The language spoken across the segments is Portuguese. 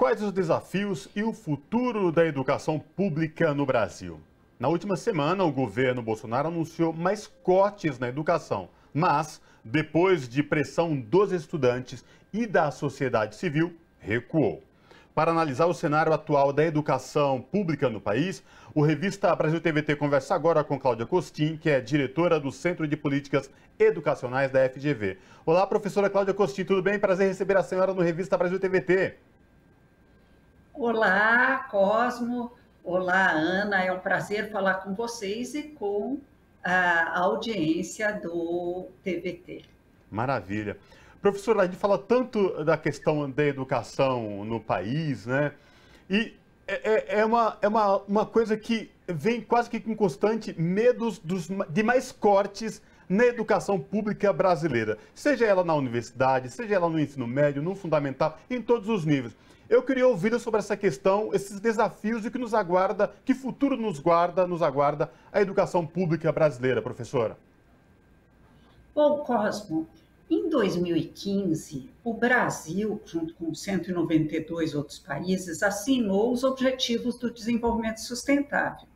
Quais os desafios e o futuro da educação pública no Brasil? Na última semana, o governo Bolsonaro anunciou mais cortes na educação, mas, depois de pressão dos estudantes e da sociedade civil, recuou. Para analisar o cenário atual da educação pública no país, o Revista Brasil TVT conversa agora com Cláudia Costin, que é diretora do Centro de Políticas Educacionais da FGV. Olá, professora Cláudia Costin, tudo bem? Prazer receber a senhora no Revista Brasil TVT. Olá, Cosmo. Olá, Ana. É um prazer falar com vocês e com a audiência do TVT. Maravilha. Professora, a gente fala tanto da questão da educação no país, né? E é uma coisa que vem quase que com constante medos de mais cortes na educação pública brasileira. Seja ela na universidade, seja ela no ensino médio, no fundamental, em todos os níveis. Eu queria ouvir sobre essa questão, esses desafios e o que nos aguarda, que futuro nos aguarda a educação pública brasileira, professora. Bom, Cosmo, em 2015, o Brasil, junto com 192 outros países, assinou os Objetivos do Desenvolvimento Sustentável.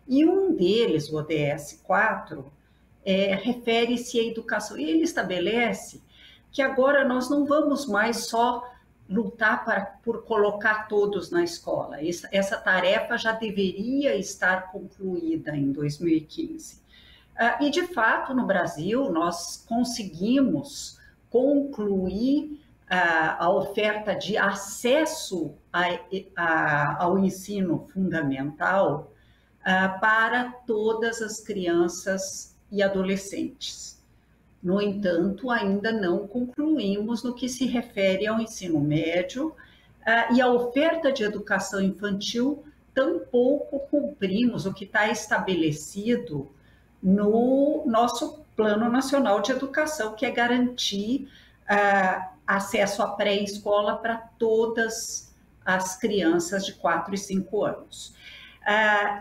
E um deles, o ODS 4, refere-se à educação. E ele estabelece que agora nós não vamos mais só lutar por colocar todos na escola. Essa tarefa já deveria estar concluída em 2015. E, de fato, no Brasil, nós conseguimos concluir a oferta de acesso ao ensino fundamental para todas as crianças e adolescentes. No entanto, ainda não concluímos no que se refere ao ensino médio e a oferta de educação infantil, tampouco cumprimos o que está estabelecido no nosso Plano Nacional de Educação, que é garantir acesso à pré-escola para todas as crianças de 4 e 5 anos.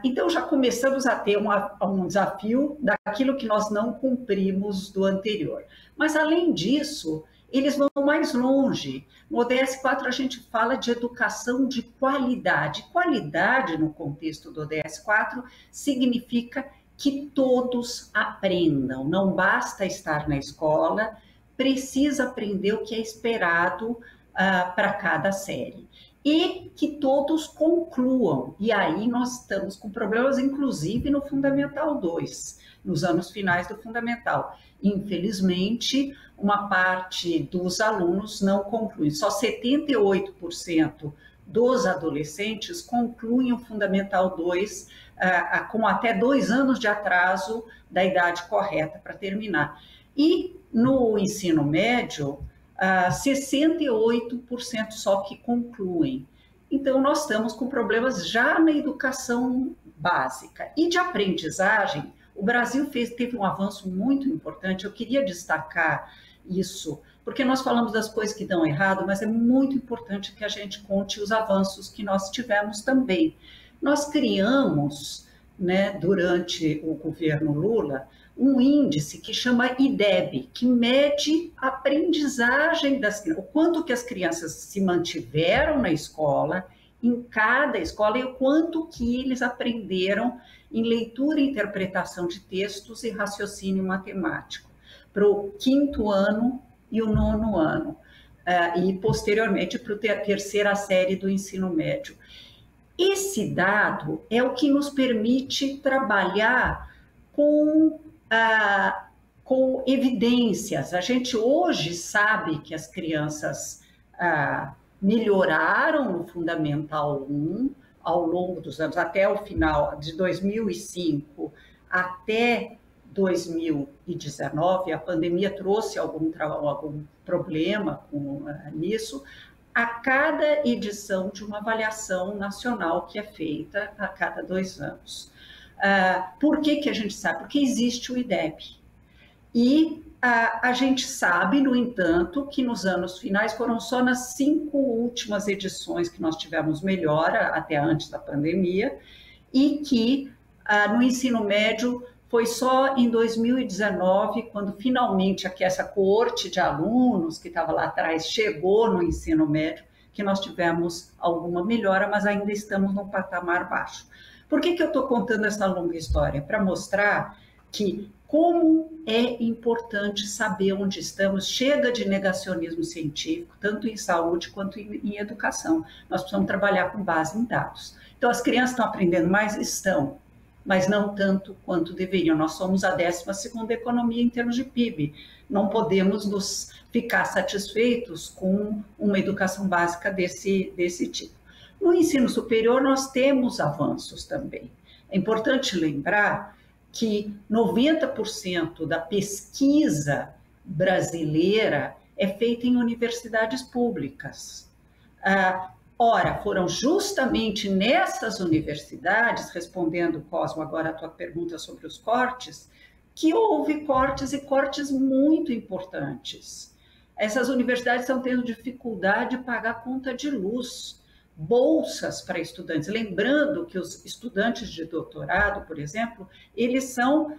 Então, já começamos a ter um desafio daquilo que nós não cumprimos do anterior. Mas, além disso, eles vão mais longe. No ODS 4, a gente fala de educação de qualidade. Qualidade, no contexto do ODS 4, significa que todos aprendam. Não basta estar na escola, precisa aprender o que é esperado para cada série. E que todos concluam. E aí nós estamos com problemas, inclusive no Fundamental 2, nos anos finais do Fundamental. Infelizmente, uma parte dos alunos não conclui. Só 78% dos adolescentes concluem o Fundamental 2 com até 2 anos de atraso da idade correta para terminar. E no ensino médio, 68% só que concluem. Então, nós estamos com problemas já na educação básica. E de aprendizagem, o Brasil teve um avanço muito importante. Eu queria destacar isso, porque nós falamos das coisas que dão errado, mas é muito importante que a gente conte os avanços que nós tivemos também. Nós criamos, durante o governo Lula, um índice que chama IDEB, que mede a aprendizagem das crianças, o quanto que as crianças se mantiveram na escola, em cada escola, e o quanto que eles aprenderam em leitura e interpretação de textos e raciocínio matemático, para o 5º ano e o 9º ano, e posteriormente para a 3ª série do ensino médio. Esse dado é o que nos permite trabalhar com evidências. A gente hoje sabe que as crianças melhoraram no Fundamental 1 ao longo dos anos, até o final de 2005 até 2019, a pandemia trouxe algum problema nisso, a cada edição de uma avaliação nacional que é feita a cada 2 anos. Por que a gente sabe? Porque existe o IDEB. E a gente sabe, no entanto, que nos anos finais foram só nas 5 últimas edições que nós tivemos melhora, até antes da pandemia, e que no ensino médio foi só em 2019, quando finalmente essa coorte de alunos que estava lá atrás chegou no ensino médio, que nós tivemos alguma melhora, mas ainda estamos num patamar baixo. Por que eu estou contando essa longa história? Para mostrar que como é importante saber onde estamos, chega de negacionismo científico, tanto em saúde quanto em educação. Nós precisamos trabalhar com base em dados. Então, as crianças estão aprendendo mais? Estão, mas não tanto quanto deveriam. Nós somos a 12ª economia em termos de PIB. Não podemos nos ficar satisfeitos com uma educação básica desse tipo. No ensino superior, nós temos avanços também. É importante lembrar que 90% da pesquisa brasileira é feita em universidades públicas. Ora, foram justamente nessas universidades, respondendo, Cosmo, agora a tua pergunta sobre os cortes, que houve cortes e cortes muito importantes. Essas universidades estão tendo dificuldade de pagar a conta de luz, bolsas para estudantes. Lembrando que os estudantes de doutorado, por exemplo, eles são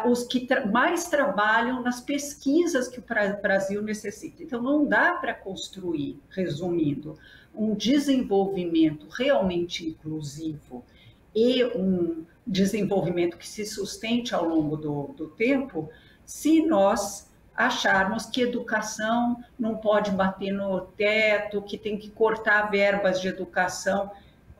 os que mais trabalham nas pesquisas que o Brasil necessita. Então, não dá para construir, resumindo, um desenvolvimento realmente inclusivo e um desenvolvimento que se sustente ao longo do tempo, se nós acharmos que educação não pode bater no teto, que tem que cortar verbas de educação.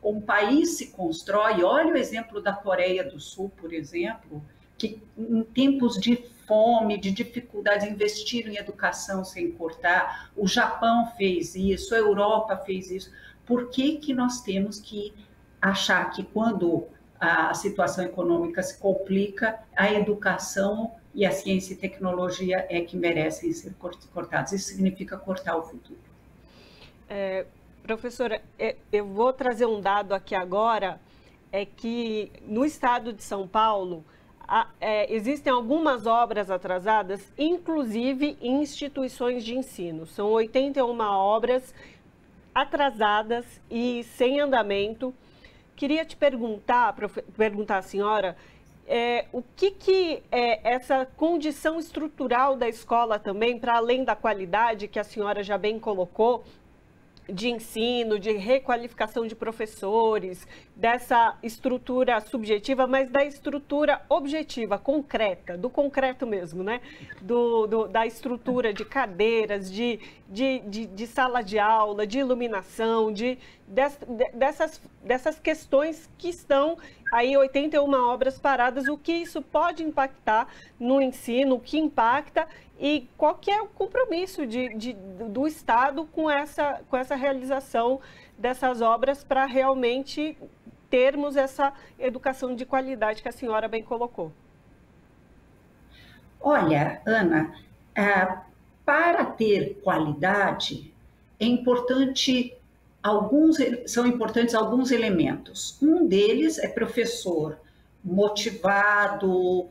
Um país se constrói, olha o exemplo da Coreia do Sul, por exemplo, que em tempos de fome, de dificuldades, investiram em educação sem cortar. O Japão fez isso, a Europa fez isso. Por que nós temos que achar que quando a situação econômica se complica, a educação e a ciência e tecnologia é que merecem ser cortados? Isso significa cortar o futuro. Professora, eu vou trazer um dado aqui agora, é que no estado de São Paulo, existem algumas obras atrasadas, inclusive em instituições de ensino. São 81 obras atrasadas e sem andamento. Queria te perguntar à senhora, o que é essa condição estrutural da escola também, para além da qualidade que a senhora já bem colocou, de ensino, de requalificação de professores, dessa estrutura subjetiva, mas da estrutura objetiva, concreta, do concreto mesmo, né? Da estrutura de cadeiras, de sala de aula, de iluminação, dessas questões que estão aí 81 obras paradas, o que isso pode impactar no ensino, o que impacta e qual que é o compromisso do Estado com essa realização dessas obras para realmente termos essa educação de qualidade que a senhora bem colocou. Olha, Ana, para ter qualidade são importantes alguns elementos. Um deles é professor motivado,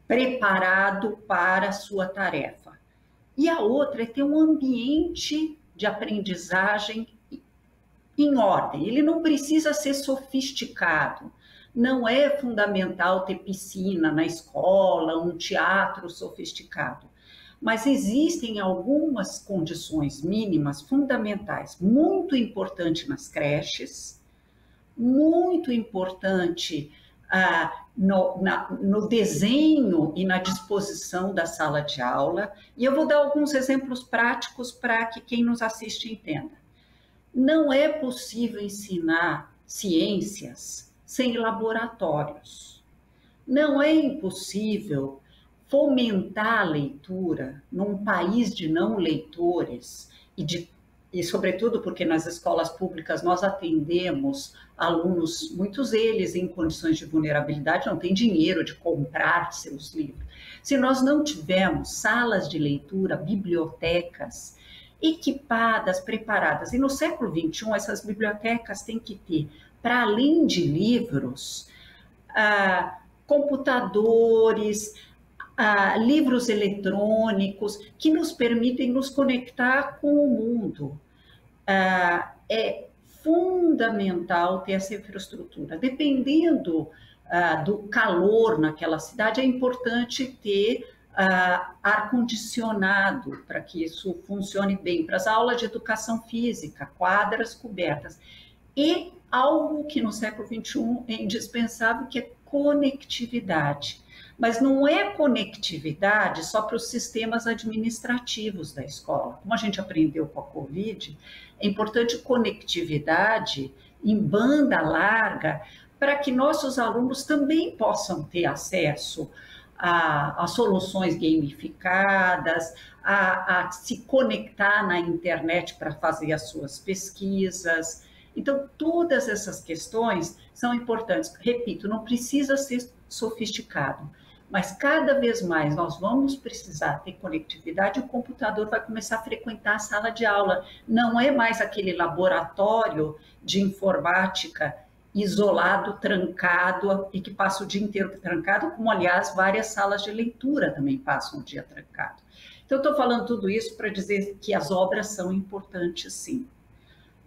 preparado para a sua tarefa. E a outra é ter um ambiente de aprendizagem em ordem. Ele não precisa ser sofisticado. Não é fundamental ter piscina na escola, um teatro sofisticado. Mas existem algumas condições mínimas fundamentais, muito importante nas creches, muito importante no desenho e na disposição da sala de aula. E eu vou dar alguns exemplos práticos para que quem nos assiste entenda. Não é possível ensinar ciências sem laboratórios. Não é impossível fomentar a leitura num país de não leitores e sobretudo porque nas escolas públicas nós atendemos alunos, muitos deles em condições de vulnerabilidade, não têm dinheiro de comprar seus livros. Se nós não tivermos salas de leitura, bibliotecas equipadas, preparadas, e no século XXI essas bibliotecas têm que ter, para além de livros, computadores, livros eletrônicos que nos permitem nos conectar com o mundo. É fundamental ter essa infraestrutura. Dependendo do calor naquela cidade, é importante ter ar-condicionado, para que isso funcione bem, para as aulas de educação física, quadras cobertas. E algo que no século XXI é indispensável, que é conectividade. Mas não é conectividade só para os sistemas administrativos da escola. Como a gente aprendeu com a Covid, é importante conectividade em banda larga para que nossos alunos também possam ter acesso a soluções gamificadas, a se conectar na internet para fazer as suas pesquisas. Então, todas essas questões são importantes. Repito, não precisa ser sofisticado, mas cada vez mais nós vamos precisar ter conectividade, o computador vai começar a frequentar a sala de aula. Não é mais aquele laboratório de informática isolado, trancado, e que passa o dia inteiro trancado, como, aliás, várias salas de leitura também passam o dia trancado. Então, estou falando tudo isso para dizer que as obras são importantes, sim.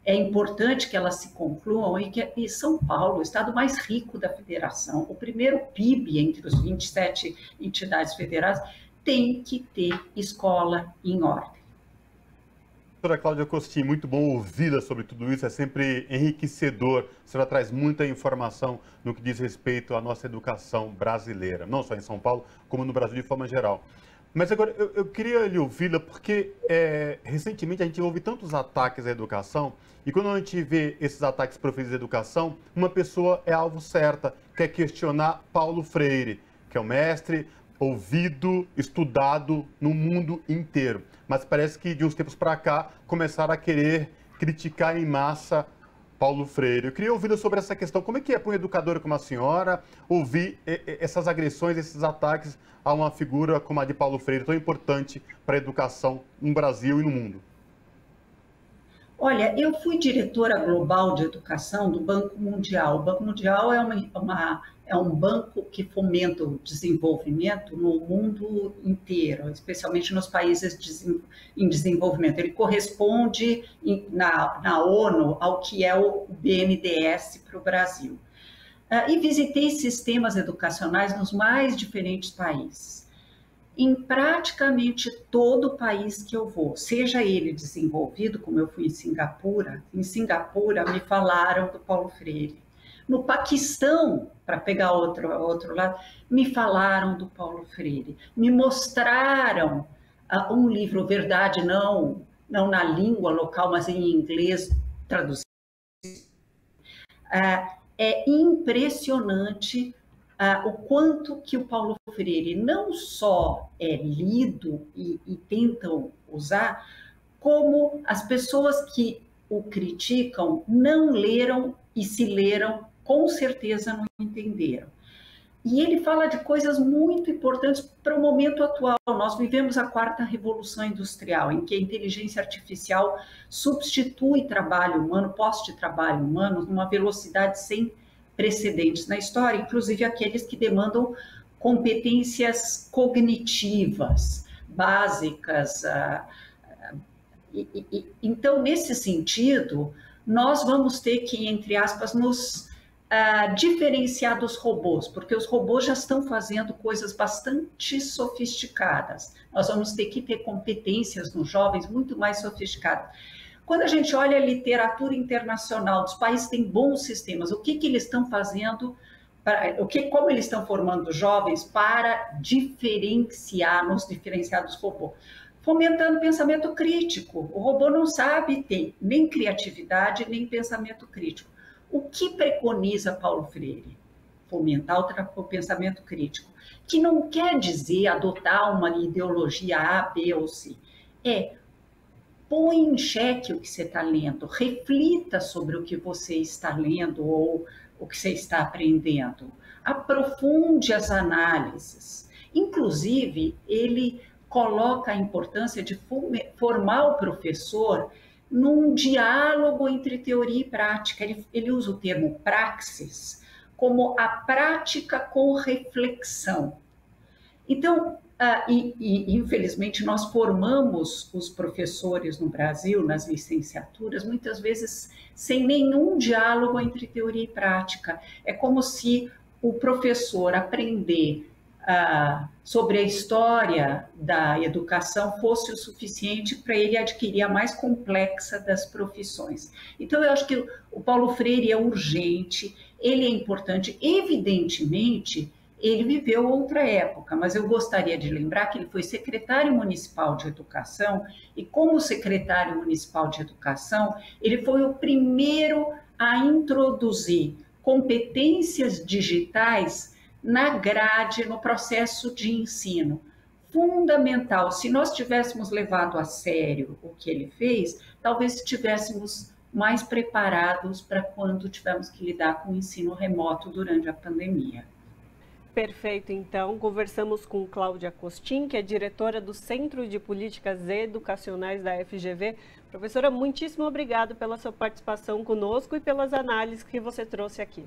É importante que elas se concluam e São Paulo, o estado mais rico da federação, o primeiro PIB entre os 27 entidades federais, tem que ter escola em ordem. Doutora Cláudia Costin, muito bom ouvi-la sobre tudo isso, é sempre enriquecedor. A senhora traz muita informação no que diz respeito à nossa educação brasileira, não só em São Paulo, como no Brasil de forma geral. Mas agora, eu queria lhe ouvi-la porque recentemente a gente ouve tantos ataques à educação e quando a gente vê esses ataques proferidos à educação, uma pessoa é alvo certa, quer questionar Paulo Freire, que é o mestre ouvido, estudado no mundo inteiro. Mas parece que de uns tempos para cá começaram a querer criticar em massa Paulo Freire. Eu queria ouvi-la sobre essa questão. Como é que é para um educador como a senhora ouvir essas agressões, esses ataques a uma figura como a de Paulo Freire, tão importante para a educação no Brasil e no mundo? Olha, eu fui diretora global de educação do Banco Mundial. O Banco Mundial é um banco que fomenta o desenvolvimento no mundo inteiro, especialmente nos países em desenvolvimento. Ele corresponde na ONU ao que é o BNDES para o Brasil. E visitei sistemas educacionais nos mais diferentes países. Em praticamente todo o país que eu vou, seja ele desenvolvido, como eu fui em Singapura me falaram do Paulo Freire. No Paquistão, para pegar outro lado, me falaram do Paulo Freire. Me mostraram um livro, Verdade, não na língua local, mas em inglês traduzido. É impressionante o quanto que o Paulo Freire não só é lido e tentam usar, como as pessoas que o criticam não leram e se leram, com certeza não entenderam. E ele fala de coisas muito importantes para o momento atual. Nós vivemos a quarta revolução industrial, em que a inteligência artificial substitui trabalho humano, postos de trabalho humano, numa velocidade sem precedentes na história, inclusive aqueles que demandam competências cognitivas básicas. Então, nesse sentido, nós vamos ter que, entre aspas, nos diferenciar dos robôs, porque os robôs já estão fazendo coisas bastante sofisticadas. Nós vamos ter que ter competências nos jovens muito mais sofisticadas. Quando a gente olha a literatura internacional, os países têm bons sistemas, o que eles estão fazendo, como eles estão formando jovens para nos diferenciar dos robôs? Fomentando pensamento crítico. O robô não sabe ter nem criatividade, nem pensamento crítico. O que preconiza Paulo Freire? Fomentar o pensamento crítico, que não quer dizer adotar uma ideologia A, B ou C. Põe em xeque o que você está lendo, reflita sobre o que você está lendo ou o que você está aprendendo, aprofunde as análises. Inclusive, ele coloca a importância de formar o professor num diálogo entre teoria e prática. Ele usa o termo praxis como a prática com reflexão. Então, infelizmente, nós formamos os professores no Brasil, nas licenciaturas, muitas vezes sem nenhum diálogo entre teoria e prática. É como se o professor aprender sobre a história da educação fosse o suficiente para ele adquirir a mais complexa das profissões. Então, eu acho que o Paulo Freire é urgente, ele é importante, evidentemente, ele viveu outra época, mas eu gostaria de lembrar que ele foi secretário municipal de educação e, como secretário municipal de educação, ele foi o primeiro a introduzir competências digitais na grade, no processo de ensino. Fundamental, se nós tivéssemos levado a sério o que ele fez, talvez estivéssemos mais preparados para quando tivermos que lidar com o ensino remoto durante a pandemia. Perfeito, então. Conversamos com Cláudia Costin, que é diretora do Centro de Políticas Educacionais da FGV. Professora, muitíssimo obrigado pela sua participação conosco e pelas análises que você trouxe aqui.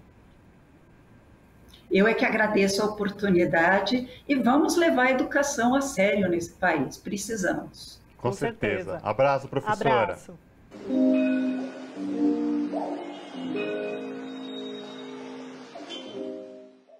Eu é que agradeço a oportunidade e vamos levar a educação a sério nesse país. Precisamos. Com certeza. Abraço, professora. Abraço.